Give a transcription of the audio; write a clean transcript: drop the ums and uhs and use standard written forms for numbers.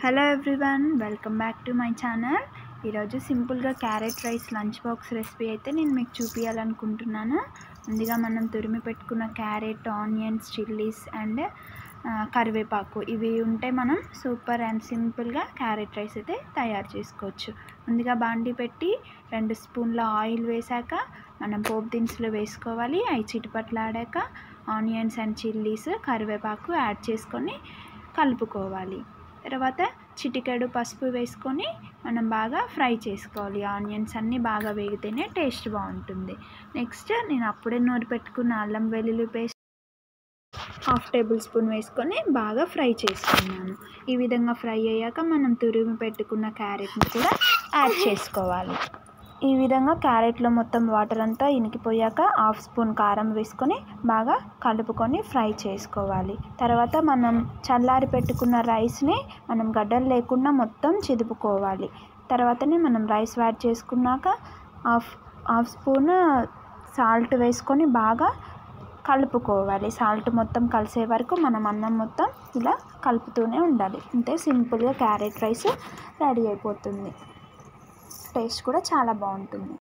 Hello everyone, welcome back to my channel. ఈరోజు సింపుల్గా carrot rice lunch box recipe అయితే నేను మీకు చూపించాలనుకుంటున్నాను. ముందుగా మనం తురిమి పెట్టుకున్న క్యారెట్, ఆనియన్స్, చిల్లీస్ అండ్ కరివేపాకు ఇవి ఉంటే మనం సూపర్ అండ్ సింపుల్గా క్యారెట్ రైస్ అయితే తయారు చేసుకోవచ్చు. ముందుగా బాండి పెట్టి 2 స్పూన్ల ఆయిల్ వేసాక మనం పోపు దినుసులు వేసుకోవాలి. అవి చిటపట్లాడాక ఆనియన్స్ అండ్ చిల్లీస్, కరివేపాకు యాడ్ చేసుకొని కలుపుకోవాలి. తర్వాత చిటికెడు పసుపు వేసుకొని మనం బాగా ఫ్రై చేసుకోవాలి. ఆనియన్స్ అన్నీ బాగా వేగితేనే టేస్ట్ బాగుంటుంది. నెక్స్ట్ నేను అప్పుడే నూరి పెట్టుకున్న అల్లం వెల్లుల్లి పేస్ట్ 1/2 టేబుల్ స్పూన్ వేసుకొని బాగా ఫ్రై చేసుకున్నాను. ఈ విధంగా ఫ్రై అయ్యాక మనం తురిమి పెట్టుకున్న క్యారెట్ని కూడా యాడ్ చేసుకోవాలి. ఈ విధంగా క్యారెట్లో మొత్తం వాటర్ అంతా ఇనికిపోయాక 1/2 స్పూన్ కారం వేసుకొని బాగా కలుపుకొని ఫ్రై చేసుకోవాలి. తర్వాత మనం చల్లారి పెట్టుకున్న రైస్ని మనం గడ్డలు లేకుండా మొత్తం చిదుపుకోవాలి. తర్వాతనే మనం రైస్ యాడ్ చేసుకున్నాక హాఫ్ స్పూన్ సాల్ట్ వేసుకొని బాగా కలుపుకోవాలి. సాల్ట్ మొత్తం కలిసే వరకు మనం అన్నం మొత్తం ఇలా కలుపుతూనే ఉండాలి. అంతే, సింపుల్గా క్యారెట్ రైస్ రెడీ అయిపోతుంది. టేస్ట్ కూడా చాలా బాగుంటుంది.